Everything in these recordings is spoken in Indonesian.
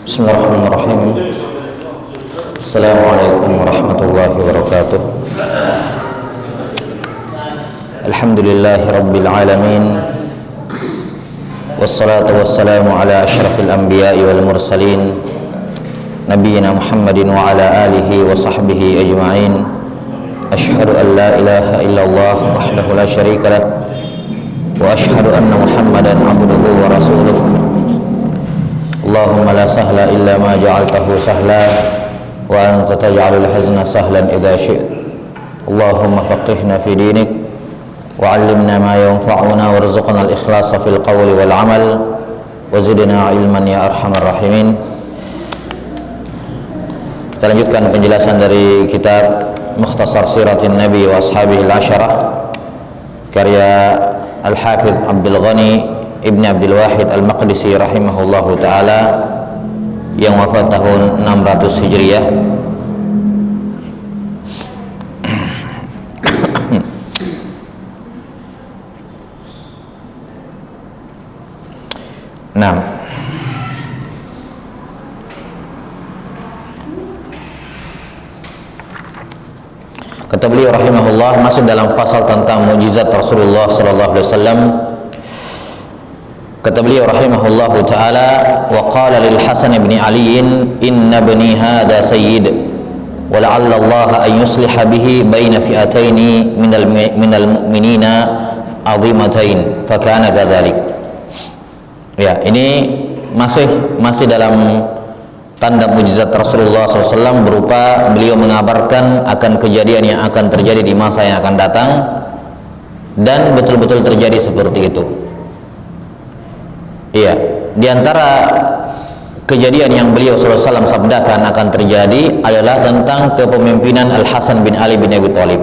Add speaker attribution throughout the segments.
Speaker 1: Bismillahirrahmanirrahim. Assalamualaikum warahmatullahi wabarakatuh. Alhamdulillahi rabbil alamin. Wassalatu wassalamu ala asyrafil anbiya'i wal mursalin Nabiyyina Muhammadin wa ala alihi wa sahbihi ajma'in. Ashhadu an la ilaha illallah wahdahu la syarika lah wa ashhadu anna Muhammadan abduhu wa rasuluh. Allahumma la sahla illa ma ja'altahu sahla wa anta taj'alul hazna sahlan idza syi'ta. Allahumma faqihna fi dinik wa 'allimna ma yanfa'una warzuqna al-ikhlasa fil qawli wal 'amal wa zidna 'ilman ya arhamar rahimin. Kita lanjutkan penjelasan dari kitab Mukhtasar Siratin Nabi wa Ashabihil Asyarah karya Al-Hafidh Abdul Ghani Ibn Abdul Wahid Al-Maqdisi rahimahullahu ta'ala yang wafat tahun 600 Hijriah. Nah, kata beliau rahimahullah, masih dalam pasal tentang mukjizat Rasulullah sallallahu alaihi wasallam. Kata beliau rahimahullahu ta'ala, wa qala lil Hasan ibn Ali inna bani hadha sayyid wa la'alla Allah an yusliha bihi baina fi'ataini minal mu'minina azimatain fa kana kadzalik. Ya, ini masih dalam tanda mujizat Rasulullah SAW berupa beliau mengabarkan akan kejadian yang akan terjadi di masa yang akan datang, dan betul-betul terjadi seperti itu. Iya, di antara kejadian yang beliau SAW sabdakan akan terjadi adalah tentang kepemimpinan Al-Hasan bin Ali bin Abi Thalib.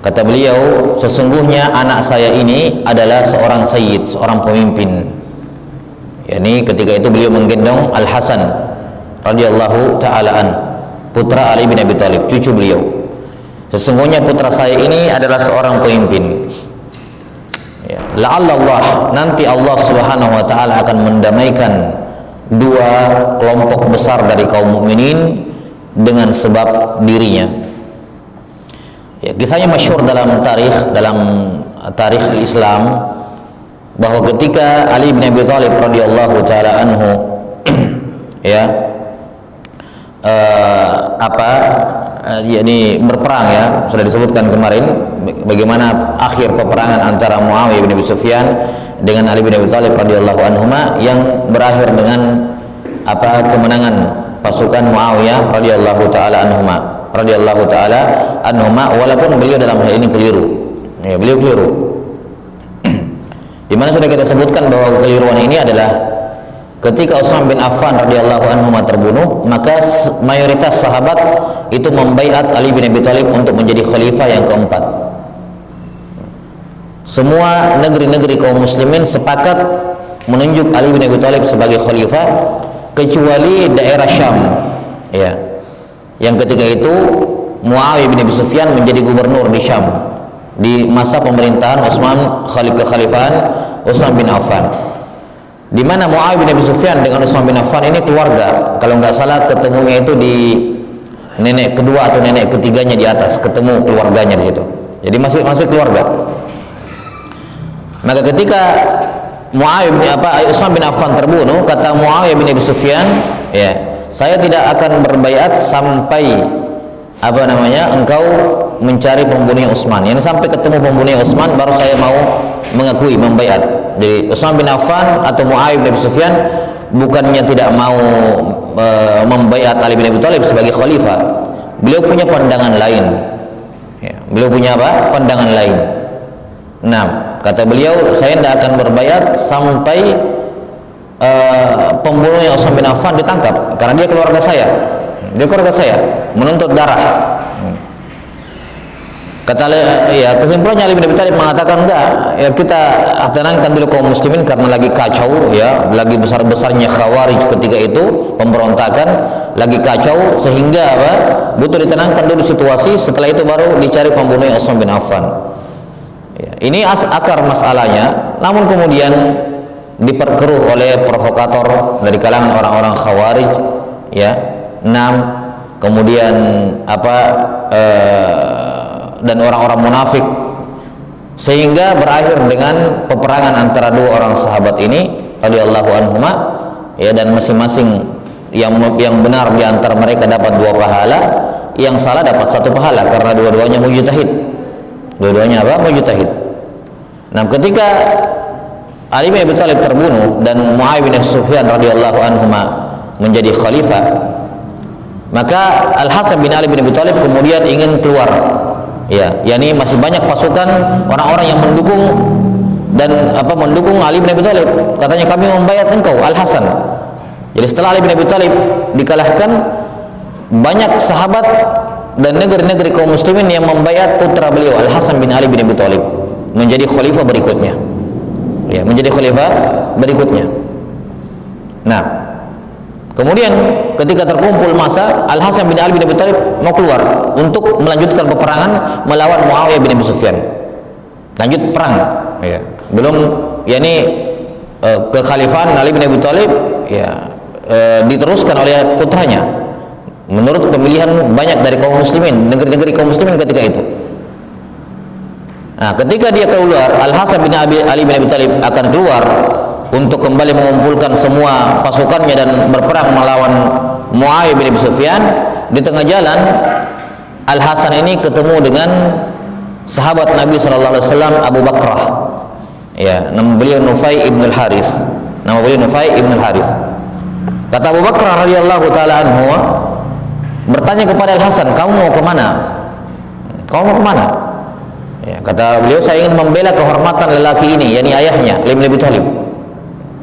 Speaker 1: Kata beliau, sesungguhnya anak saya ini adalah seorang sayyid, seorang pemimpin. Yani ketika itu beliau menggendong Al-Hasan radhiyallahu ta'ala an, putra Ali bin Abi Thalib, cucu beliau. Sesungguhnya putra saya ini adalah seorang pemimpin. Ya, la'allallah, nanti Allah Subhanahu wa taala akan mendamaikan dua kelompok besar dari kaum mukminin dengan sebab dirinya. Ya, kisahnya masyhur dalam tarikh Islam bahwa ketika Ali bin Abi Thalib radhiyallahu taala anhu ya yakni berperang, ya sudah disebutkan kemarin bagaimana akhir peperangan antara Muawiyah bin Abi Sufyan dengan Ali bin Abi Thalib radhiyallahu anhuma yang berakhir dengan kemenangan pasukan Muawiyah radhiyallahu taala anhuma walaupun beliau dalam hal ini keliru. Ya, beliau keliru. Di mana sudah kita sebutkan bahwa kekeliruan ini adalah ketika Utsman bin Affan radhiyallahu anhu terbunuh, maka mayoritas sahabat itu membaiat Ali bin Abi Thalib untuk menjadi khalifah yang keempat. Semua negeri-negeri kaum muslimin sepakat menunjuk Ali bin Abi Thalib sebagai khalifah kecuali daerah Syam, ya, yang ketika itu Muawiyah bin Abi Sufyan menjadi gubernur di Syam di masa pemerintahan kekhalifahan Utsman bin Affan, di mana Muawiyah bin Abi Sufyan dengan Utsman bin Affan ini keluarga. Kalau nggak salah ketemunya itu di nenek kedua atau nenek ketiganya di atas, ketemu keluarganya di situ. Jadi masih keluarga. Maka ketika Utsman bin Affan terbunuh, kata Muawiyah bin Abi Sufyan, ya, saya tidak akan berbaiat sampai engkau mencari pembunuhnya Utsman. Yang sampai ketemu pembunuhnya Utsman baru saya mau mengakui, membaiat. Jadi Utsman bin Affan atau Muawiyah bin Abi Sufyan bukannya tidak mau membaiat Ali bin Abi Thalib sebagai khalifah, beliau punya pandangan lain. Ya, beliau punya pandangan lain. Nah, kata beliau, saya tidak akan berbaiat sampai pembunuhnya Utsman bin Affan ditangkap, karena dia keluarga saya. Dia keluarga saya, menuntut darah. Kata kesimpulannya Ali bin Abi Thalib mengatakan, enggak, ya kita tenangkan dulu kaum muslimin karena lagi kacau, ya, lagi besar-besarnya Khawarij ketika itu, pemberontakan, lagi kacau, sehingga butuh ditenangkan dulu situasi, setelah itu baru dicari pembunuhnya Utsman bin Affan. Ya, ini akar masalahnya. Namun kemudian diperkeruh oleh provokator dari kalangan orang-orang Khawarij, ya. 6, kemudian dan orang-orang munafik, sehingga berakhir dengan peperangan antara dua orang sahabat ini radhiyallahu anhuma, ya, dan masing-masing yang benar di antara mereka dapat 2 pahala, yang salah dapat 1 pahala karena dua-duanya mujtahid. Dua-duanya mujtahid. Nah, ketika Ali bin Abi Thalib terbunuh dan Muawiyah bin Sufyan radhiyallahu anhuma menjadi khalifah, maka Al Hasan bin Ali bin Abi Thalib kemudian ingin keluar, ya, yakni masih banyak pasukan orang-orang yang mendukung Ali bin Abi Thalib. Katanya, kami membayar engkau Al Hasan. Jadi setelah Ali bin Abi Thalib dikalahkan, banyak sahabat dan negeri-negeri kaum muslimin yang membayar putra beliau Al Hasan bin Ali bin Abi Thalib menjadi khalifah berikutnya, ya, menjadi khalifah berikutnya. Nah, kemudian ketika terkumpul masa, Al Hasan bin Ali bin Abi Thalib mau keluar untuk melanjutkan peperangan melawan Muawiyah bin Abi Sufyan, lanjut perang, ya. Belum, yakni kekhalifahan Ali bin Abi Thalib, ya, diteruskan oleh putranya menurut pemilihan banyak dari kaum muslimin, negeri-negeri kaum muslimin ketika itu. Nah, ketika dia keluar, Al Hasan bin Ali bin Abi Thalib akan keluar untuk kembali mengumpulkan semua pasukannya dan berperang melawan Muawiyah bin Abi Sufyan. Di tengah jalan, Al Hasan ini ketemu dengan sahabat Nabi sallallahu alaihi wasallam Abu Bakrah. Ya, nama beliau Nufai ibn al-Haris. Nama beliau Nufai ibn al-Haris. Kata Abu Bakrah radhiyallahu taala anhu bertanya kepada Al Hasan, "Kamu mau kemana? Kamu mau kemana?" Ya, kata beliau, "Saya ingin membela kehormatan lelaki ini, yakni ayahnya, Ali bin Abi Thalib.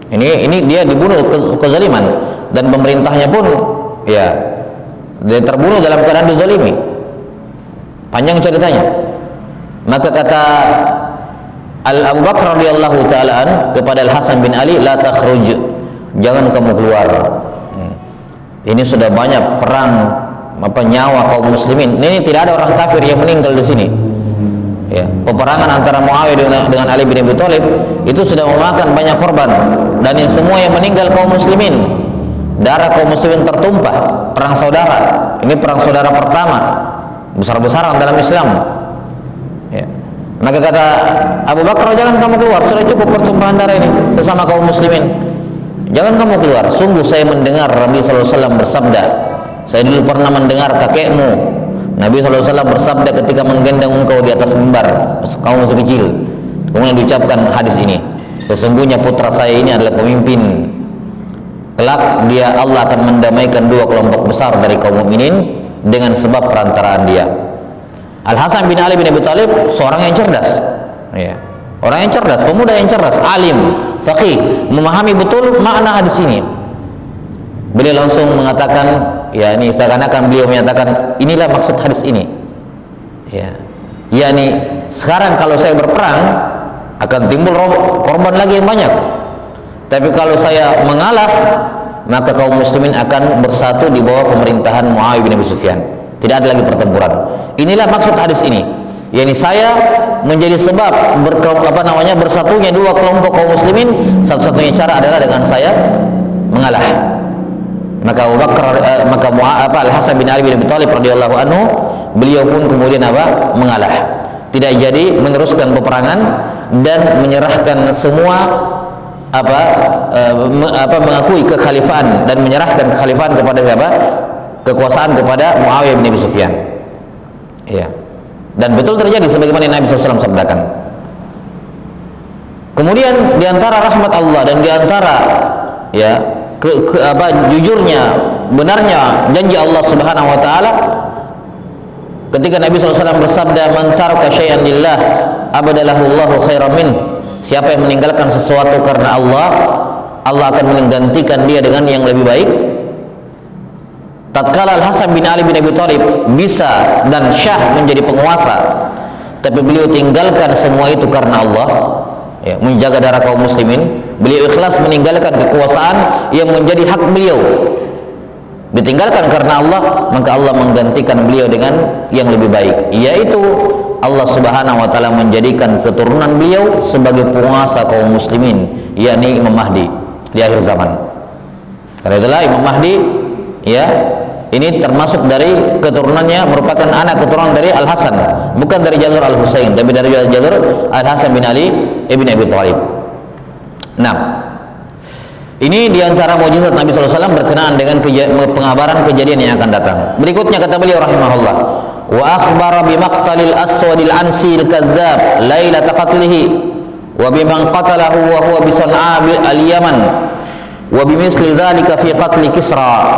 Speaker 1: Ini dia dibunuh kezaliman dan pemerintahnya pun, ya, dia terbunuh dalam keadaan dizalimi." Panjang ceritanya. Maka kata Abu Bakar radhiyallahu taala kepada Al Hasan bin Ali, "La takhruj, jangan kamu keluar. Ini sudah banyak perang nyawa kaum muslimin. Ini tidak ada orang kafir yang meninggal di sini. Ya, peperangan antara Muawiyah dengan Ali bin Abi Thalib itu sudah memakan banyak korban, dan yang semua yang meninggal kaum muslimin. Darah kaum muslimin tertumpah. Perang saudara. Ini perang saudara pertama besar-besaran dalam Islam." Ya. Maka kata Abu Bakar, "Jangan kamu keluar, sudah cukup pertumpahan darah ini bersama kaum muslimin. Jangan kamu keluar. Sungguh saya mendengar Nabi sallallahu alaihi wasallam bersabda. Saya dulu pernah mendengar kakekmu Nabi sallallahu alaihi wasallam bersabda ketika menggendong engkau di atas mimbar, kamu masih kecil. Kemudian diucapkan hadis ini, sesungguhnya putra saya ini adalah pemimpin. Kelak dia Allah akan mendamaikan 2 kelompok besar dari kaum mukminin dengan sebab perantaraan dia." Al Hasan bin Ali bin Abi Thalib seorang yang cerdas, ya. Orang yang cerdas, pemuda yang cerdas, alim, faqih, memahami betul makna hadis ini. Beliau langsung mengatakan, ya, ini seakan-akan beliau menyatakan, inilah maksud hadis ini. Ya. Yakni sekarang kalau saya berperang akan timbul korban lagi yang banyak. Tapi kalau saya mengalah, maka kaum muslimin akan bersatu di bawah pemerintahan Muawiyah bin Abi Sufyan. Tidak ada lagi pertempuran. Inilah maksud hadis ini. Yani saya menjadi sebab bersatunya 2 kelompok kaum muslimin. Satu-satunya cara adalah dengan saya mengalah. Maka Abu Bakar, Al Hasan bin Ali bin Abi Thalib radhiyallahu anhu, beliau pun kemudian mengalah. Tidak jadi meneruskan peperangan dan menyerahkan semua mengakui kekhalifahan dan menyerahkan kekhalifahan kepada siapa? Kekuasaan kepada Muawiyah bin Abi Sufyan. Ya. Dan betul terjadi sebagaimana Nabi SAW sabdakan. Kemudian diantara rahmat Allah dan diantara, ya, jujurnya, benarnya janji Allah Subhanahu wa taala ketika Nabi SAW bersabda, "Man taraka syai'an lillah abadalahu Allahu khairan min." Siapa yang meninggalkan sesuatu karena Allah, Allah akan menggantikan dia dengan yang lebih baik. Tatkala Al Hasan bin Ali bin Abi Thalib bisa dan syah menjadi penguasa, tapi beliau tinggalkan semua itu karena Allah, ya, menjaga darah kaum muslimin. Beliau ikhlas meninggalkan kekuasaan yang menjadi hak beliau, ditinggalkan karena Allah, maka Allah menggantikan beliau dengan yang lebih baik, yaitu Allah Subhanahu wa taala menjadikan keturunan beliau sebagai penguasa kaum muslimin yakni Imam Mahdi di akhir zaman. Karena itulah Imam Mahdi, ya, ini termasuk dari keturunannya, merupakan anak keturunan dari Al Hasan, bukan dari jalur Al Husain, tapi dari jalur Al Hasan bin Ali ibn Abi Thalib. Nah, ini diantara mukjizat Nabi SAW berkenaan dengan pengabaran kejadian yang akan datang. Berikutnya kata beliau rahimahullah, wa akhbara bi maqtalil aswadil ansi al-kadzdzab lailata qatlihi wa biman qatalahu wa huwa bi San'a al-Yaman wa bimisli dzalika fi qatli Kisra.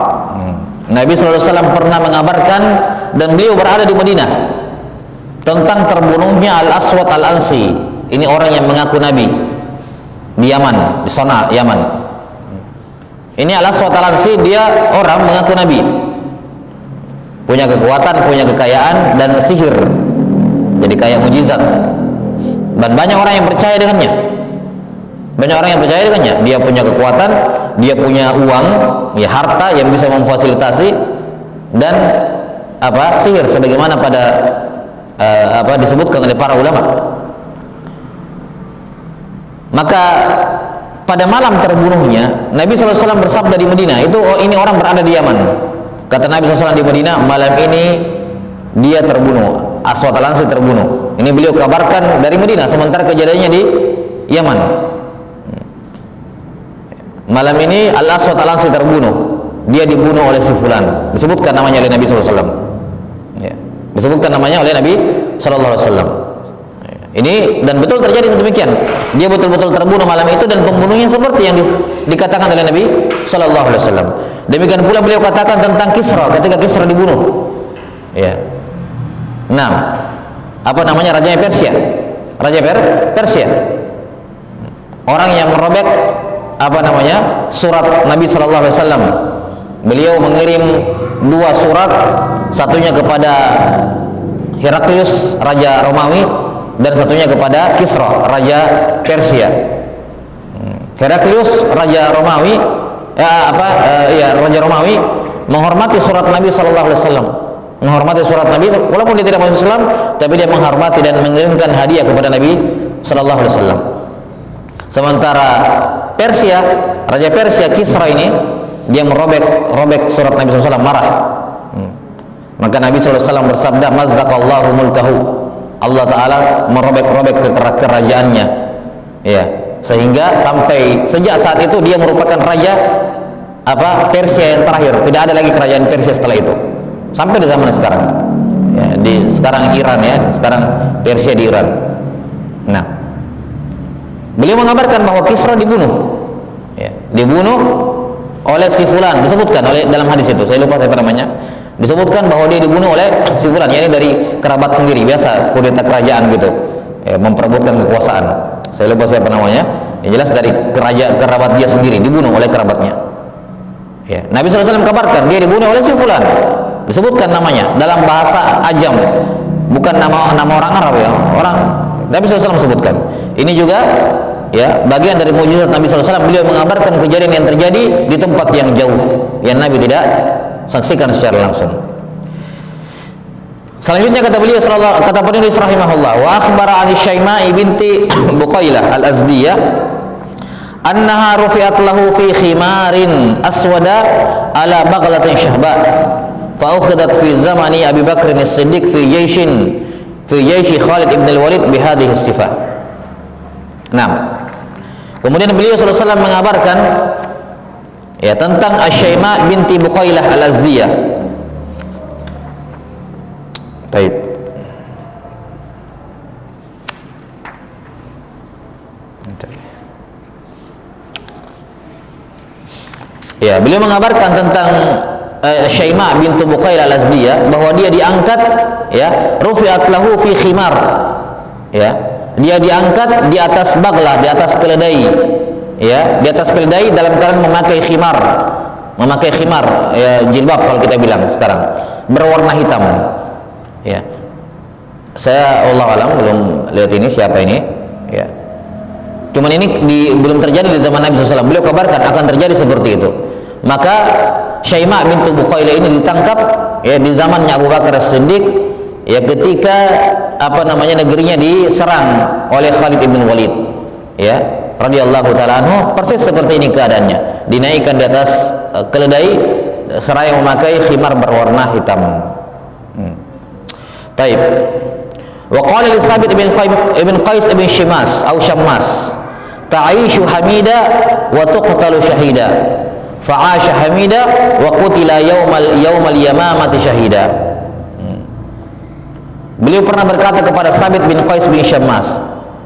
Speaker 1: Nabi SAW pernah mengabarkan dan beliau berada di Madinah tentang terbunuhnya Al-Aswad Al-Ansi. Ini orang yang mengaku Nabi di Yaman, di San'a, Yaman. Ini Al-Aswad Al-Ansi, dia orang mengaku Nabi, punya kekuatan, punya kekayaan dan sihir, jadi kayak mujizat, dan banyak orang yang percaya dengannya. Banyak orang yang percaya dengannya. Dia punya kekuatan, dia punya uang, ya, harta yang bisa memfasilitasi dan sihir, sebagaimana pada disebutkan oleh para ulama. Maka pada malam terbunuhnya, Nabi SAW bersabda di Madinah, itu ini orang berada di Yaman. Kata Nabi SAW di Madinah, malam ini dia terbunuh, Aswad Al-Ansi terbunuh. Ini beliau kabarkan dari Madinah, sementara kejadiannya di Yaman. Malam ini Al-Aswad Al-Ansi terbunuh, dia dibunuh oleh si fulan. Disebutkan namanya oleh Nabi SAW. Ya. Disebutkan namanya oleh Nabi SAW. Ini dan betul terjadi sedemikian. Dia betul-betul terbunuh malam itu, dan pembunuhnya seperti yang dikatakan oleh Nabi Sallallahu Alaihi Wasallam. Demikian pula beliau katakan tentang Kisra ketika Kisra dibunuh. Ya. Nah, apa namanya, rajanya Persia, Raja Persia, orang yang merobek surat Nabi Sallallahu Alaihi Wasallam. Beliau mengirim 2 surat, satunya kepada Heraklius Raja Romawi dan satunya kepada Kisra Raja Persia. Heraklius Raja Romawi, Raja Romawi menghormati surat Nabi Sallallahu Alaihi Wasallam, menghormati surat Nabi walaupun dia tidak masuk Islam, tapi dia menghormati dan mengirimkan hadiah kepada Nabi Sallallahu Alaihi Wasallam. Sementara Persia, Raja Persia Kisra ini, dia merobek surat Nabi SAW, marah. Maka Nabi SAW bersabda, mazzaqallahu mulkahu, Allah Ta'ala merobek-robek kerajaannya, ya, sehingga sejak saat itu dia merupakan raja Persia yang terakhir. Tidak ada lagi kerajaan Persia setelah itu sampai di zaman sekarang, ya, sekarang Iran, ya, sekarang Persia di Iran. Nah, beliau mengabarkan bahwa Kisra dibunuh, ya, dibunuh oleh si fulan. Disebutkan dalam hadis itu, saya lupa siapa namanya, disebutkan bahwa dia dibunuh oleh si fulan, yakni dari kerabat sendiri. Biasa kudeta kerajaan gitu, ya, memperebutkan kekuasaan. Saya lupa siapa namanya, yang jelas dari kerabat dia sendiri, dibunuh oleh kerabatnya, ya. Nabi SAW kabarkan dia dibunuh oleh si fulan, disebutkan namanya dalam bahasa Ajam, bukan nama orang Arab, ya, orang. Nabi SAW sebutkan. Ini juga, ya, bagian dari mukjizat Nabi SAW. Beliau mengabarkan kejadian yang terjadi di tempat yang jauh, yang Nabi tidak saksikan secara langsung. Selanjutnya kata beliau, kata penulis rahimahullah, wa akhbara an Syaima'i binti Buqailah al-Azdiyah annaha rufi'at lahu fi khimarin aswada ala baghlatin syahba fa ukhidat fi zamani Abi Bakr as-Siddiq fi jaishi Khalid ibn al-Walid bihadhihi sifah. Nah, kemudian beliau sallallahu alaihi wasallam mengabarkan, ya, tentang Asy-Syaima binti Buqailah Al-Azdiyah. Baik. Ya, beliau mengabarkan tentang Syaima bintu Buqailah Al-Azdiyah bahwa dia diangkat, ya, rufi'at lahu fi khimar, ya, dia diangkat di atas baglah, di atas keledai, ya, di atas keledai dalam keadaan memakai khimar, ya, jilbab kalau kita bilang sekarang, berwarna hitam, ya. Saya Allah alam belum lihat ini siapa ini, ya. Cuman ini belum terjadi di zaman Nabi SAW. Beliau kabarkan akan terjadi seperti itu. Maka Syaima bintu Buqailah ini ditangkap, ya, di zamannya Abu Bakar As-Siddiq, ya, ketika negerinya diserang oleh Khalid ibn Walid, ya. radhiyallahu taala anhu persis seperti ini keadaannya, dinaikkan di atas keledai seraya memakai khimar berwarna hitam. Taib. Wa qala li Thabit ibn Qais ibn Shimas atau Syammas, ta'ishu hamida wa tuqtalu syahida, fa'asha hamida wa qutila yaumal yamamati syahida. Beliau pernah berkata kepada Thabit bin Qais bin Syammas.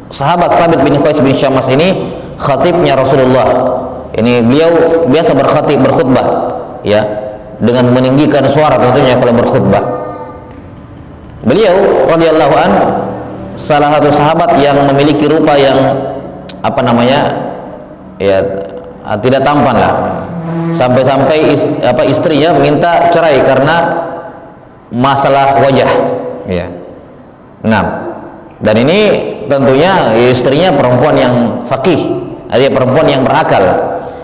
Speaker 1: Sahabat Thabit bin Qais bin Syammas ini khatibnya Rasulullah. Ini beliau biasa berkhutbah, ya, dengan meninggikan suara tentunya kalau berkhutbah. Beliau radhiyallahu an salah satu sahabat yang memiliki rupa yang ya tidak tampan lah, sampai-sampai istrinya minta cerai karena masalah wajah, ya. Nah, dan ini tentunya istrinya perempuan yang faqih, dia perempuan yang berakal.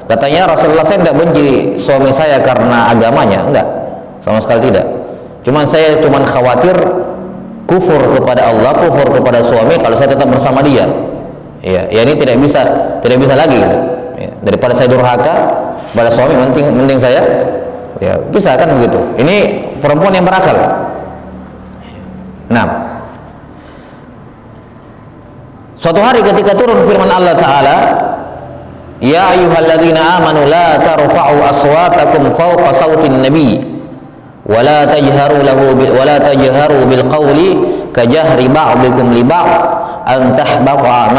Speaker 1: Katanya, Rasulullah, saya tidak benci suami saya karena agamanya, enggak, sama sekali tidak. Saya khawatir kufur kepada Allah, kufur kepada suami kalau saya tetap bersama dia. Ya ini tidak bisa lagi gitu. Ya, daripada saya durhaka pada suami, mending saya ya bisa, kan begitu. Ini perempuan yang berakal. Nah, suatu hari ketika turun firman Allah Ta'ala, ya ayyuhalladzina amanu la tarfa'u aswatakum fawqa sautin nabi wa la tajharu bil qawli kajahri ba'dikum li ba'd an tahbata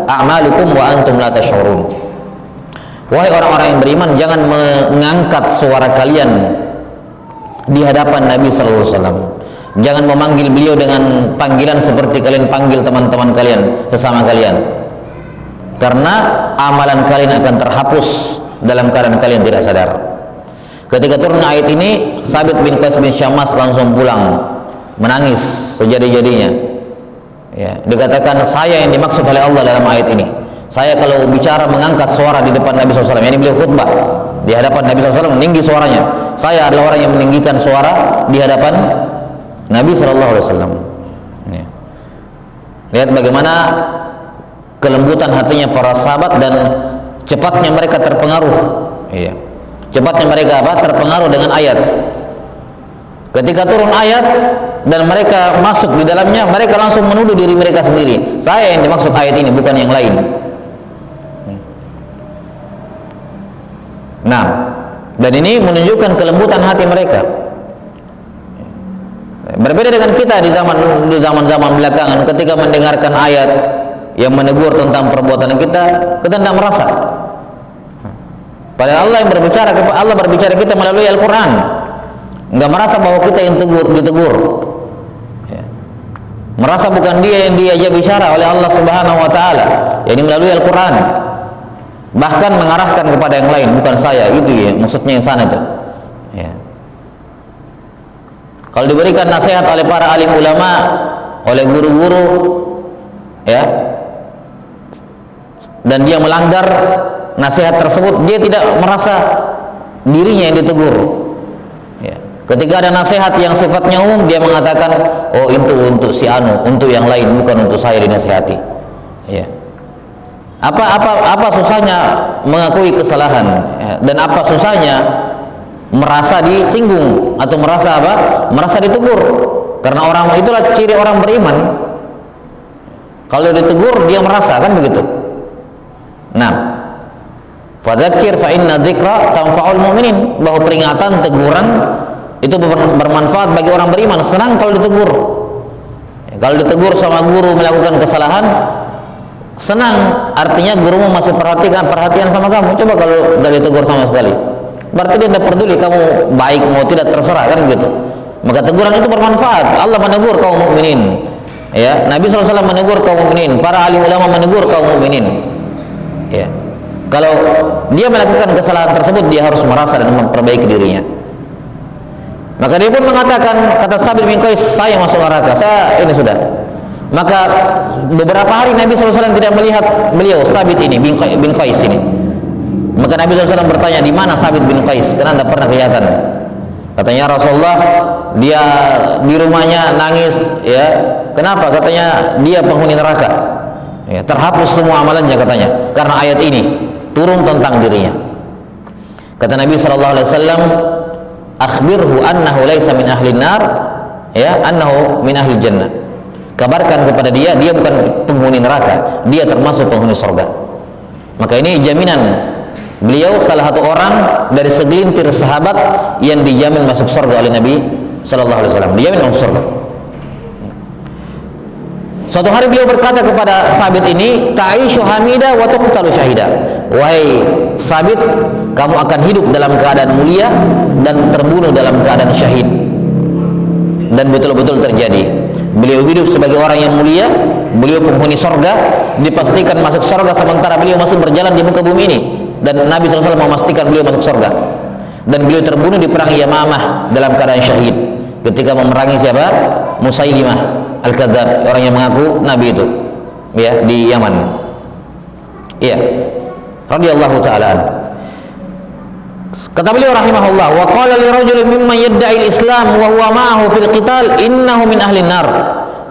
Speaker 1: a'malukum wa antum la tash'urun. Wahai orang-orang yang beriman, jangan mengangkat suara kalian di hadapan Nabi sallallahu alaihi wasallam. Jangan memanggil beliau dengan panggilan seperti kalian panggil teman-teman kalian, sesama kalian, karena amalan kalian akan terhapus dalam keadaan kalian tidak sadar. Ketika turun ayat ini, Thabit bin Qais bin Syammas langsung pulang menangis sejadi-jadinya. Ya, dikatakan saya yang dimaksud oleh Allah dalam ayat ini. Saya kalau bicara mengangkat suara di depan Nabi SAW, ini beliau khutbah di hadapan Nabi SAW, meninggi suaranya. Saya adalah orang yang meninggikan suara di hadapan Nabi SAW. Ya. Lihat bagaimana kelembutan hatinya para sahabat dan cepatnya mereka terpengaruh. Iya. Cepatnya mereka terpengaruh dengan ayat. Ketika turun ayat dan mereka masuk di dalamnya, mereka langsung menuduh diri mereka sendiri. Saya yang dimaksud ayat ini, bukan yang lain. Nah, dan ini menunjukkan kelembutan hati mereka. Berbeda dengan kita di zaman-zaman belakangan, ketika mendengarkan ayat yang menegur tentang perbuatan kita tidak merasa. Padahal Allah berbicara kita melalui Al-Quran, nggak merasa bahwa kita yang ditegur. Ya. Merasa bukan dia yang diajak bicara oleh Allah Subhanahu Wa Taala, yakni melalui Al-Quran. Bahkan mengarahkan kepada yang lain, bukan saya. Itu ya maksudnya yang sana itu. Ya. Kalau diberikan nasihat oleh para alim ulama, oleh guru-guru, ya, dan dia melanggar nasihat tersebut, dia tidak merasa dirinya yang ditegur. Ya. Ketika ada nasihat yang sifatnya umum, dia mengatakan, oh itu untuk si anu, untuk yang lain, bukan untuk saya dinasihati. Ya. Apa susahnya mengakui kesalahan, ya, dan apa susahnya merasa disinggung atau merasa ditegur, karena orang itulah ciri orang beriman. Kalau ditegur dia merasa, kan begitu. Nah, fadzakir fa inna dzikra tanfa'ul mu'minin, bahwa peringatan, teguran itu bermanfaat bagi orang beriman. Senang kalau ditegur. Kalau ditegur sama guru melakukan kesalahan, senang, artinya gurumu masih perhatian sama kamu. Coba kalau nggak ditegur sama sekali, berarti dia tidak peduli kamu baik mau tidak, terserah, kan gitu. Maka teguran itu bermanfaat. Allah menegur kaum mukminin, ya, Nabi SAW menegur kaum mukminin, para alim ulama menegur kaum mukminin. Ya, kalau dia melakukan kesalahan tersebut, dia harus merasa dan memperbaiki dirinya. Maka dia pun mengatakan, kata Thabit bin Qais, saya masuk neraka, saya ini sudah. Maka beberapa hari Nabi SAW tidak melihat beliau, Thabit ini bin Qais ini. Maka Nabi SAW bertanya, di mana Thabit bin Qais? Karena tidak pernah kelihatan. Katanya, Rasulullah, dia di rumahnya nangis, ya. Kenapa? Katanya dia penghuni neraka. Ya, terhapus semua amalannya katanya karena ayat ini turun tentang dirinya. Kata Nabi sallallahu alaihi wasallam, "Akhbirhu annahu laisa min ahli nar, ya, annahu min ahli jannah." Kabarkan kepada dia, dia bukan penghuni neraka, dia termasuk penghuni surga. Maka ini jaminan beliau salah satu orang dari segelintir sahabat yang dijamin masuk surga oleh Nabi sallallahu alaihi wasallam. Dijamin masuk surga. Suatu hari beliau berkata kepada Sabit ini, "Ta'ishu hamida wa tuqtalu syahida." Wahai Sabit, kamu akan hidup dalam keadaan mulia dan terbunuh dalam keadaan syahid. Dan betul-betul terjadi. Beliau hidup sebagai orang yang mulia, beliau penghuni surga, dipastikan masuk surga sementara beliau masih berjalan di muka bumi ini, dan Nabi SAW memastikan beliau masuk surga. Dan beliau terbunuh di perang Yamamah dalam keadaan syahid ketika memerangi siapa? Musailimah Al-Kadzdzab, orang yang mengaku nabi itu, ya, di Yaman. Iya, radhiyallahu ta'ala. Kata beliau rahimahullah, wa qala li rajulin mimman yadda'i al-islam wa huwa ma'ahu fil qital innahu min ahli an-nar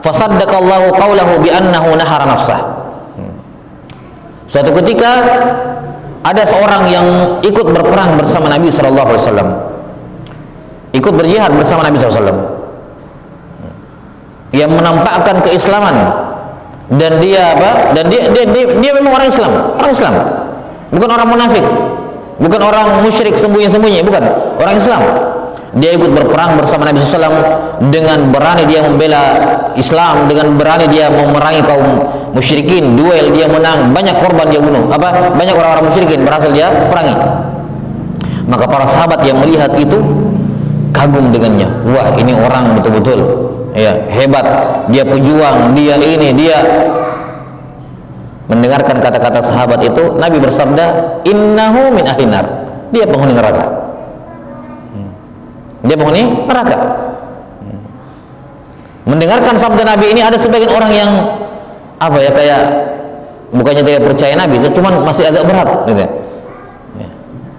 Speaker 1: fa saddaqa Allahu qawlahu bi annahu nahara nafsah. Suatu ketika ada seorang yang ikut berperang bersama Nabi sallallahu alaihi wasallam, ikut berjihad bersama Nabi sallallahu alaihi wasallam, yang menampakkan keislaman, dan dia apa? Dan dia memang orang Islam, bukan orang munafik, bukan orang musyrik sembunyi-sembunyi, bukan, orang Islam. Dia ikut berperang bersama Nabi SAW, dengan berani dia membela Islam, dengan berani dia memerangi kaum musyrikin, duel dia menang, banyak korban dia bunuh, banyak orang-orang musyrikin berhasil dia perangi. Maka para sahabat yang melihat itu kagum dengannya. Wah, ini orang betul-betul, ya, hebat, dia pejuang, dia ini, dia. Mendengarkan kata-kata sahabat itu, Nabi bersabda, innahu min ahli nar, dia penghuni neraka. Dia penghuni neraka. Mendengarkan sabda Nabi ini, ada sebagian orang yang kayak bukannya tidak percaya Nabi, cuman masih agak berat gitu ya.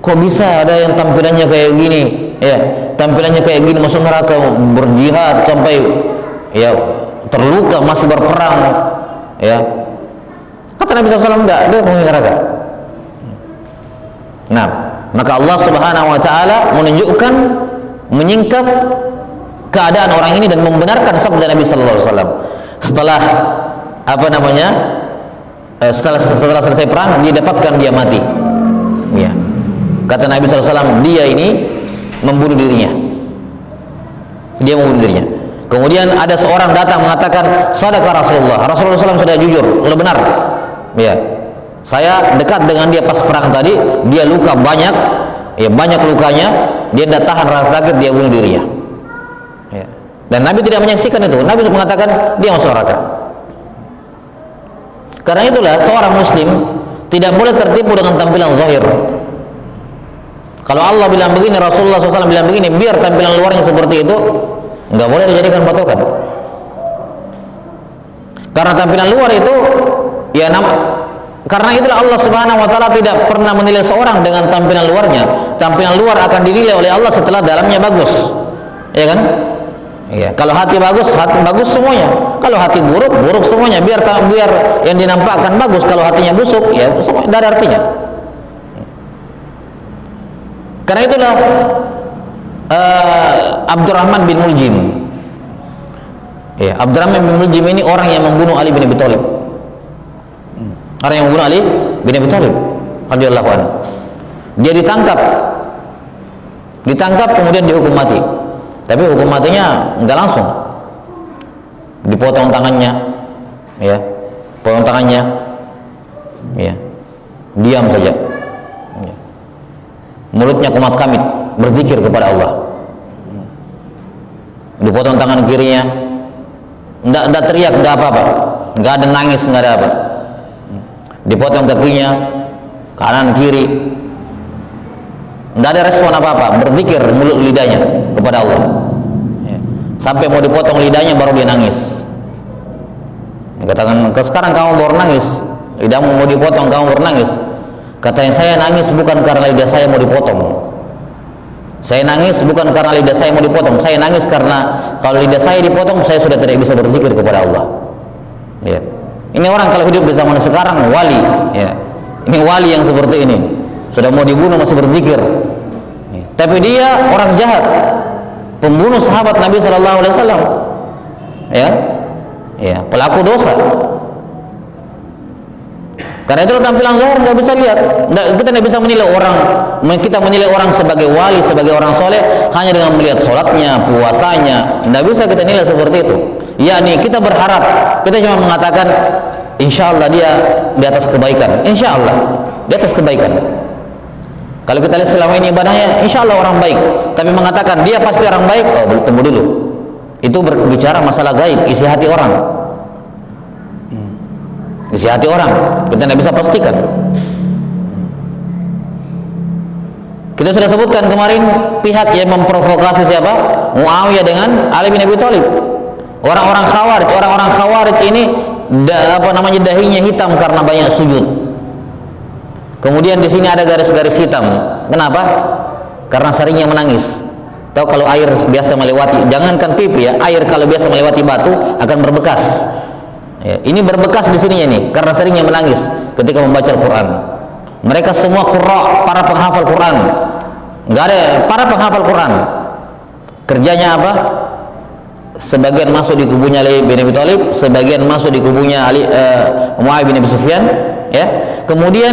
Speaker 1: Kok bisa ada yang tampilannya kayak gini, ya, tampilannya kayak gini masuk neraka, berjihad sampai ya terluka masih berperang, ya. Kata Nabi SAW, enggak, dia penghuni neraka. Nah, maka Allah Subhanahu wa taala menunjukkan, menyingkap keadaan orang ini dan membenarkan sabda Nabi sallallahu alaihi wasallam. Setelah setelah selesai perang, dia dapatkan dia mati. Ya. Kata Nabi sallallahu alaihi wasallam, dia ini membunuh dirinya. Dia membunuh dirinya. Kemudian ada seorang datang mengatakan, "Shadaqa Rasulullah." Rasulullah SAW sudah jujur, sudah benar. Ya, saya dekat dengan dia pas perang tadi, dia luka banyak, ya, banyak lukanya, dia tidak tahan rasa sakit, dia bunuh dirinya. Ya. Dan Nabi tidak menyaksikan itu. Nabi mengatakan dia masuk neraka. Karena itulah seorang Muslim tidak boleh tertipu dengan tampilan zahir. Kalau Allah bilang begini, Rasulullah SAW bilang begini, biar tampilan luarnya seperti itu, nggak boleh dijadikan patokan. Karena tampilan luar itu, ya, karena itulah Allah Subhanahu wa taala tidak pernah menilai seorang dengan tampilan luarnya. Tampilan luar akan dinilai oleh Allah setelah dalamnya bagus. Ya kan? Ya, kalau hati bagus semuanya. Kalau hati buruk semuanya. Biar yang dinampakkan bagus, kalau hatinya busuk, ya semua tidak ada artinya. Karena itulah Abdurrahman bin Muljim. Ya, Abdurrahman bin Muljim ini orang yang membunuh Ali bin Abi Thalib. Orang yang membunuh Ali bin Abi Thalib radhiyallahu anhu. Dia ditangkap kemudian dihukum mati. Tapi hukum matinya enggak langsung. Dipotong tangannya, ya. Potong tangannya. Ya. Diam saja. Ya. Mulutnya kumat kamit berzikir kepada Allah. Dipotong tangan kirinya. Enggak teriak, enggak apa-apa. Enggak ada nangis, enggak ada apa. Dipotong kakinya kanan kiri, tidak ada respon apa-apa, berzikir mulut lidahnya kepada Allah, ya. Sampai mau dipotong lidahnya baru dia nangis. Dikatakan, sekarang kamu baru nangis, lidahmu mau dipotong kamu baru nangis. Katanya, saya nangis bukan karena lidah saya mau dipotong, saya nangis bukan karena lidah saya mau dipotong, saya nangis karena kalau lidah saya dipotong saya sudah tidak bisa berzikir kepada Allah. Lihat, Ini orang kalau hidup di zaman sekarang wali, ya. Ini wali yang seperti ini. Sudah mau dibunuh masih berzikir. Tapi dia orang jahat, pembunuh sahabat Nabi Sallallahu Alaihi Wasallam, ya, ya, pelaku dosa. Karena itu tampilan zahir nggak bisa lihat. Kita nggak bisa menilai orang. Kita menilai orang sebagai wali, sebagai orang soleh hanya dengan melihat sholatnya, puasanya. Nggak bisa kita nilai seperti itu. Yakni kita berharap, kita cuma mengatakan, insya Allah dia di atas kebaikan. Insya Allah di atas kebaikan. Kalau kita lihat selama ini ibadahnya, insya Allah orang baik. Tapi mengatakan dia pasti orang baik, oh tunggu dulu. Itu berbicara masalah gaib, isi hati orang. Isi hati orang, kita tidak bisa pastikan. Kita sudah sebutkan kemarin pihak yang memprovokasi siapa? Muawiyah dengan Ali bin Abi Thalib. Orang-orang Khawarij ini dahinya hitam karena banyak sujud. Kemudian di sini ada garis-garis hitam. Kenapa? Karena seringnya menangis. Tahu kalau air biasa melewati, jangankan pipi ya, air kalau biasa melewati batu akan berbekas. Ya, ini berbekas di sininya nih karena seringnya menangis ketika membaca Al-Quran. Mereka semua qurra, para penghafal Quran. Enggak ada para penghafal Quran. Kerjanya apa? Sebagian masuk di kubunya Ali bin Abi Thalib, sebagian masuk di kubunya Muawiyah bin Abi Sufyan, ya. Kemudian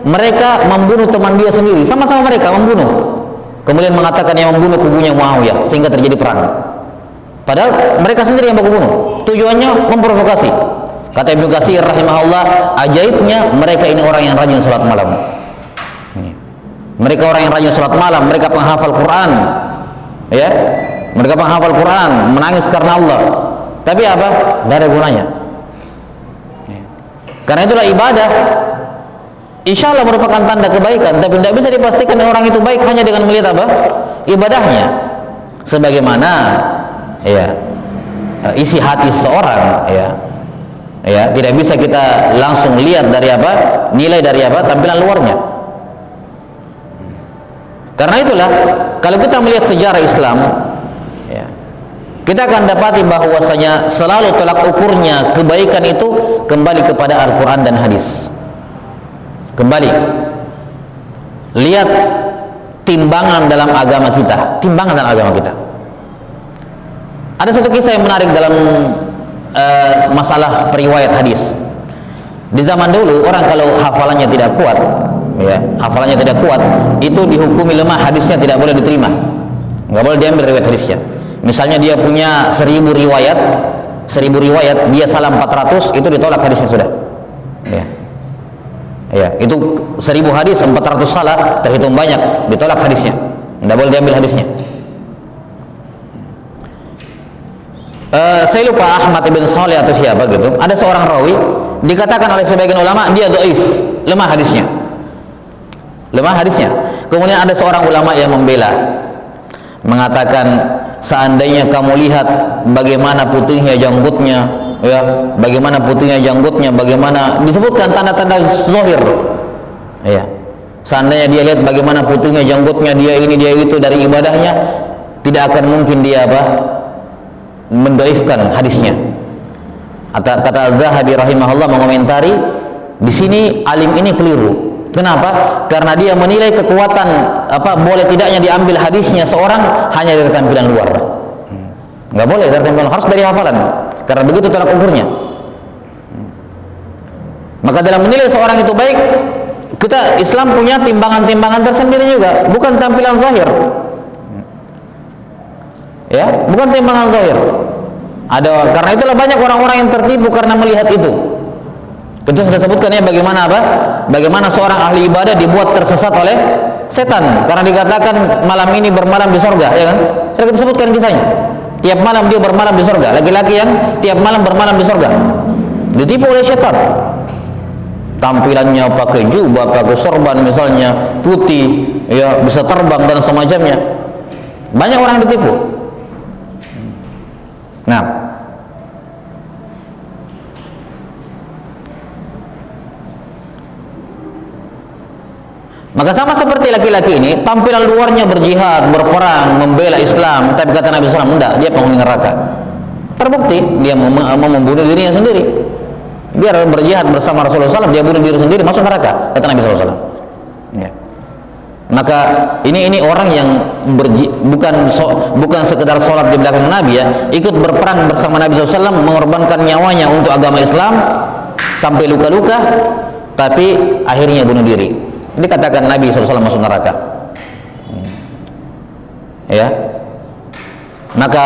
Speaker 1: mereka membunuh teman dia sendiri, sama-sama mereka membunuh. Kemudian mengatakan yang membunuh kubunya Muawiyah sehingga terjadi perang. Padahal mereka sendiri yang baku bunuh. Tujuannya memprovokasi. Kata Ibnu Katsir rahimahullah, ajaibnya mereka ini orang yang rajin salat malam. Mereka orang yang rajin salat malam, mereka penghafal Quran. Ya. Mereka penghafal Quran, menangis karena Allah. Tapi apa? Tidak ada gunanya. Karena itulah ibadah insya Allah merupakan tanda kebaikan, tapi tidak bisa dipastikan orang itu baik hanya dengan melihat apa? Ibadahnya. Sebagaimana ya isi hati seorang, ya, ya tidak bisa kita langsung lihat dari apa, nilai dari apa tampilan luarnya. Karena itulah kalau kita melihat sejarah Islam, ya, kita akan dapati bahwasanya selalu tolak ukurnya kebaikan itu kembali kepada Al-Quran dan hadis. Kembali lihat timbangan dalam agama kita, timbangan dalam agama kita. Ada satu kisah yang menarik dalam masalah periwayat hadis. Di zaman dulu orang kalau hafalannya tidak kuat, ya, hafalannya tidak kuat, itu dihukumi lemah, hadisnya tidak boleh diterima, nggak boleh diambil riwayat hadisnya. Misalnya dia punya 1000 riwayat, dia salah 400, itu ditolak hadisnya sudah. Ya, ya, itu 1000 hadis 400 salah, terhitung banyak, ditolak hadisnya, nggak boleh diambil hadisnya. Saya lupa Ahmad ibn Saleh atau siapa gitu. Ada seorang rawi dikatakan oleh sebagian ulama dia dhaif, lemah hadisnya. Lemah hadisnya. Kemudian ada seorang ulama yang membela, mengatakan seandainya kamu lihat bagaimana putihnya janggutnya, ya, bagaimana putihnya janggutnya, bagaimana disebutkan tanda-tanda zahir. Ya. Seandainya dia lihat bagaimana putihnya janggutnya, dia ini dia itu dari ibadahnya, tidak akan mungkin dia apa? Mendoifkan hadisnya. Kata Az-Zahabi rahimahullah mengomentari di sini alim ini keliru. Kenapa? Karena dia menilai kekuatan apa boleh tidaknya diambil hadisnya seorang hanya dari tampilan luar. Nggak boleh dari tampilan luar, harus dari hafalan. Karena begitu tolak ukurnya. Maka dalam menilai seorang itu baik, kita Islam punya timbangan-timbangan tersendiri juga, bukan tampilan zahir. Ya, bukan timbangan zahir. Ada, karena itulah banyak orang-orang yang tertipu karena melihat itu. Kita sudah sebutkan ya bagaimana apa? Bagaimana seorang ahli ibadah dibuat tersesat oleh setan karena dikatakan malam ini bermalam di surga, ya kan? Sudah kita sebutkan kisahnya. Tiap malam dia bermalam di surga. Laki-laki yang tiap malam bermalam di surga ditipu oleh setan. Tampilannya pakai jubah, pakai sorban misalnya, putih, ya, bisa terbang dan semacamnya. Banyak orang ditipu. Nah, maka sama seperti laki-laki ini, tampilan luarnya berjihad, berperang, membela Islam, tapi kata Nabi SAW, enggak, dia penghuni neraka. Terbukti dia mau membunuh dirinya sendiri. biar berjihad bersama Rasulullah SAW, dia bunuh diri sendiri, masuk neraka, kata Nabi SAW. Ya. Maka ini orang yang bukan sekedar sholat di belakang Nabi, ya, ikut berperang bersama Nabi SAW, mengorbankan nyawanya untuk agama Islam sampai luka-luka, tapi akhirnya bunuh diri. Dikatakan Nabi SAW masuk neraka. Ya, maka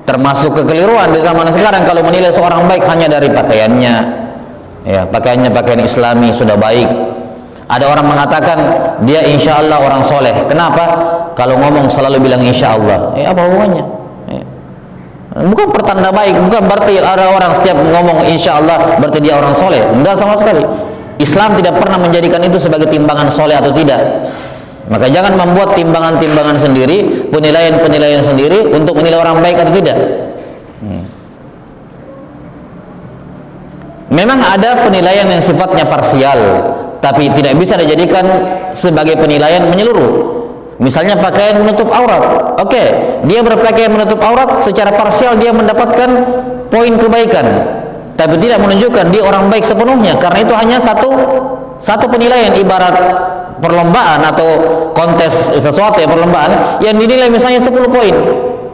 Speaker 1: termasuk kekeliruan di zaman sekarang kalau menilai seorang baik hanya dari pakaiannya, ya, pakaian Islami sudah baik. Ada orang mengatakan dia insya Allah orang soleh. Kenapa? Kalau ngomong selalu bilang insya Allah. Apa hubungannya? Bukan pertanda baik, bukan berarti ada orang setiap ngomong insya Allah berarti dia orang soleh. Enggak sama sekali. Islam tidak pernah menjadikan itu sebagai timbangan soleh atau tidak. Maka jangan membuat timbangan-timbangan sendiri, penilaian-penilaian sendiri untuk menilai orang baik atau tidak. Memang ada penilaian yang sifatnya parsial, tapi tidak bisa dijadikan sebagai penilaian menyeluruh. Misalnya pakaian menutup aurat, oke, dia berpakaian menutup aurat secara parsial dia mendapatkan poin kebaikan, tapi tidak menunjukkan dia orang baik sepenuhnya, karena itu hanya satu penilaian, ibarat perlombaan atau kontes sesuatu ya, perlombaan yang dinilai misalnya 10 poin,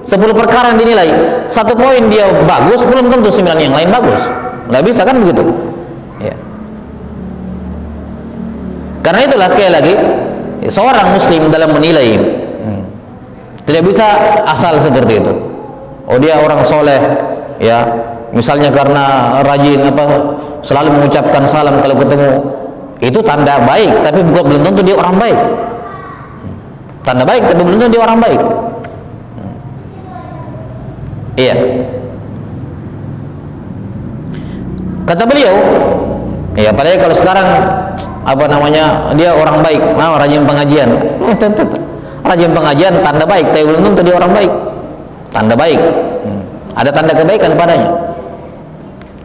Speaker 1: 10 perkara yang dinilai, 1 poin dia bagus, belum tentu 9 yang lain bagus. Nggak bisa kan begitu ya. Karena itulah sekali lagi seorang muslim dalam menilai tidak bisa asal seperti itu. Oh dia orang soleh ya, misalnya karena rajin selalu mengucapkan salam kalau ketemu, itu tanda baik, tapi belum tentu dia orang baik. Tanda baik tapi belum tentu dia orang baik. Iya. Kata beliau, ya apalagi kalau sekarang dia orang baik, rajin pengajian. Rajin pengajian tanda baik, tapi belum tentu dia orang baik. Tanda baik, ada tanda kebaikan padanya.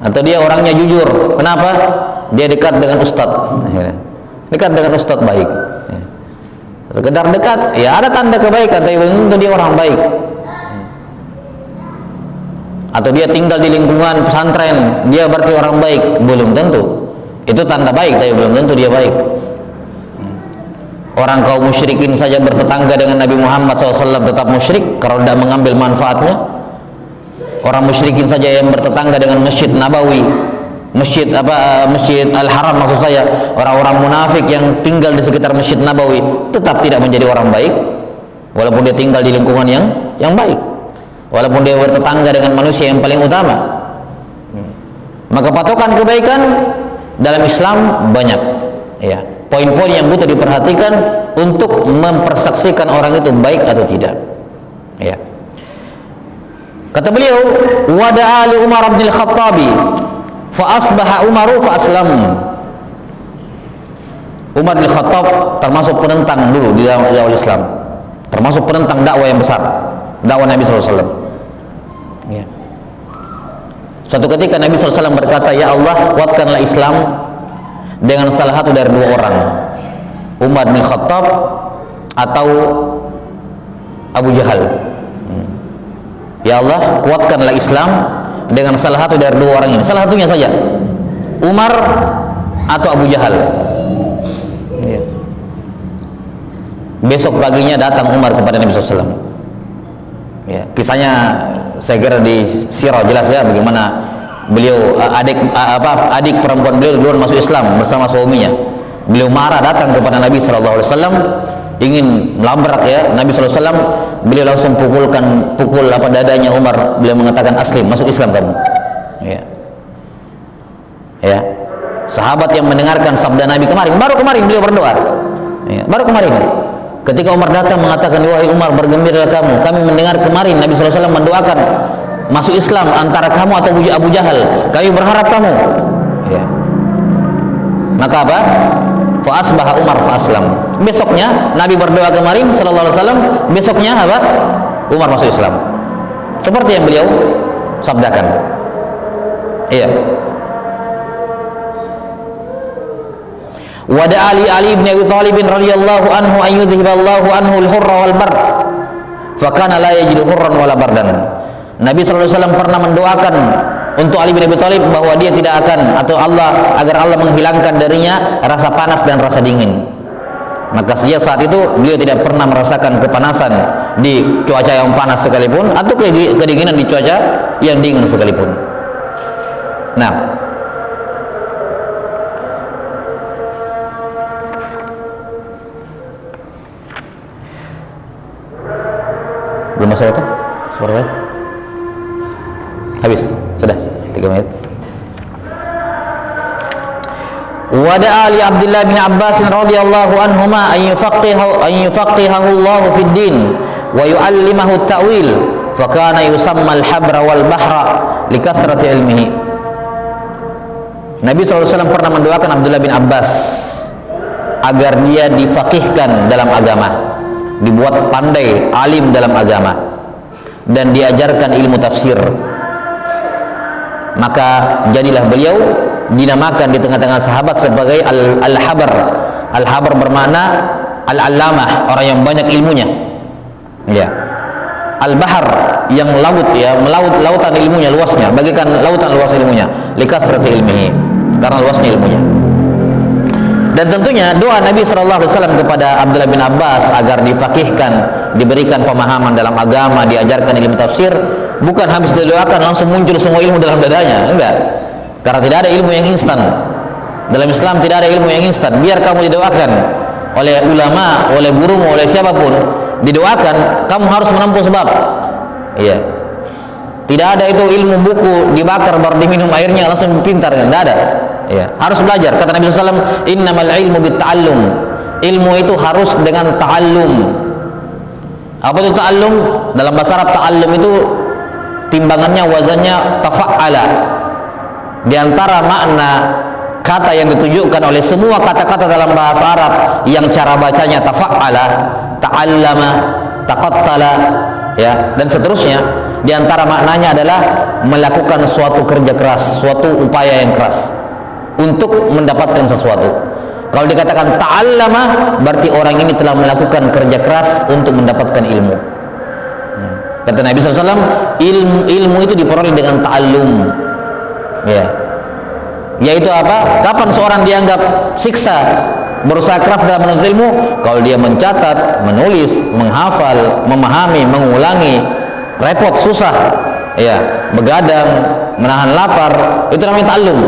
Speaker 1: Atau dia orangnya jujur. Kenapa? Dia dekat dengan ustadz. Dekat dengan ustadz baik. Sekedar dekat, ya ada tanda kebaikan, tapi belum tentu dia orang baik. Atau dia tinggal di lingkungan pesantren, dia berarti orang baik, belum tentu. Itu tanda baik, tapi belum tentu dia baik. Orang kaum musyrikin saja bertetangga dengan Nabi Muhammad SAW tetap musyrik kalau tidak mengambil manfaatnya. Orang musyrikin saja yang bertetangga dengan Masjid Nabawi, Masjid Al-Haram maksud saya, orang-orang munafik yang tinggal di sekitar Masjid Nabawi tetap tidak menjadi orang baik, walaupun dia tinggal di lingkungan yang baik, walaupun dia bertetangga dengan manusia yang paling utama. Maka patokan kebaikan dalam Islam banyak, ya, poin-poin yang butuh diperhatikan untuk mempersaksikan orang itu baik atau tidak, ya. Kata beliau, wada'a li Umar bin Al-Khattabi fa asbaha Umaru fa aslam. Umar bin Khattab termasuk penentang dulu di awal Islam, termasuk penentang dakwah yang besar, dakwah Nabi SAW. Ya. Suatu ketika Nabi SAW berkata, ya Allah, kuatkanlah Islam dengan salah satu dari 2 orang, Umar bin Khattab atau Abu Jahal. Ya Allah, kuatkanlah Islam dengan salah satu dari 2 orang ini, salah satunya saja, Umar atau Abu Jahal. Ya. Besok paginya datang Umar kepada Nabi SAW. Ya, kisahnya saya kira di sirah jelas ya, bagaimana beliau adik perempuan beliau duluan masuk Islam bersama suaminya. Beliau marah datang kepada Nabi SAW, ingin melabrak ya Nabi SAW. Beliau langsung pukul dadanya Umar. Beliau mengatakan, aslim, masuk Islam kamu. Ya. Ya. Sahabat yang mendengarkan sabda Nabi baru kemarin beliau berdoa. Ya, baru kemarin. Ketika Umar datang mengatakan, wahai Umar, bergembiralah kamu. Kami mendengar kemarin Nabi SAW mendoakan masuk Islam antara kamu atau Abu Jahal. Kami berharap kamu. Ya. Maka apa? Fa asbaha Umar fa aslam. Besoknya Nabi berdoa kemarin sallallahu alaihi wasallam, besoknya apa? Umar masuk Islam. Seperti yang beliau sabdakan. Iya. Wada Ali bin Abi Thalib radhiyallahu anhu an yudhiballahu anhu al-hurra wal bar. Fa kana la yajidu hurran wala bardan. Nabi sallallahu alaihi wasallam pernah mendoakan untuk Ali bin Abi Thalib bahwa dia tidak akan, atau Allah, agar Allah menghilangkan darinya rasa panas dan rasa dingin. Maka sejak saat itu beliau tidak pernah merasakan kepanasan di cuaca yang panas sekalipun, atau kedinginan di cuaca yang dingin sekalipun. Nah, belum masuk itu? Suara habis, sudah 3 menit. Wada'a li Abdullah bin Abbas radhiyallahu anhuma an yufaqihahu Allah fid din wa yu'allimahu at-ta'wil fa kana yusamma al-habra wal bahra li kathrati ilmihi. Nabi SAW pernah mendoakan Abdullah bin Abbas agar dia difaqihkan dalam agama, dibuat pandai, alim dalam agama, dan diajarkan ilmu tafsir. Maka jadilah beliau dinamakan di tengah-tengah sahabat sebagai Al-Habar. Al-Habar bermakna Al-Allamah, orang yang banyak ilmunya. Ya. Al-Bahar, yang laut, ya, lautan ilmunya, luasnya, bagaikan lautan luas ilmunya, likasrati ilmihi, karena luasnya ilmunya. Dan tentunya doa Nabi SAW kepada Abdullah bin Abbas agar difaqihkan, diberikan pemahaman dalam agama, diajarkan ilmu tafsir, bukan habis didoakan langsung muncul semua ilmu dalam dadanya, enggak. Karena tidak ada ilmu yang instan. Dalam Islam tidak ada ilmu yang instan. Biar kamu didoakan oleh ulama, oleh gurumu, oleh siapapun, didoakan, kamu harus menempuh sebab. Iya. Tidak ada itu ilmu buku dibakar baru diminum airnya langsung pintar, kan? Tidak ada. Ya, harus belajar. Kata Nabi SAW, innamal ilmu bitta'allum. Ilmu itu harus dengan ta'allum. Apa itu ta'allum? Dalam bahasa Arab ta'allum itu timbangannya, wazannya tafa'ala. Di antara makna kata yang ditujukan oleh semua kata-kata dalam bahasa Arab yang cara bacanya tafa'ala, ta'allama, taqattala, ya, dan seterusnya, di antara maknanya adalah melakukan suatu kerja keras, suatu upaya yang keras untuk mendapatkan sesuatu. Kalau dikatakan ta'allama, berarti orang ini telah melakukan kerja keras untuk mendapatkan ilmu. Kata Nabi SAW, ilmu itu diperoleh dengan ta'allum. Ya. Yaitu apa? Kapan seorang dianggap siksa, berusaha keras dalam menuntut ilmu? Kalau dia mencatat, menulis, menghafal, memahami, mengulangi, repot, susah, ya, begadang, menahan lapar, itu namanya ta'allum.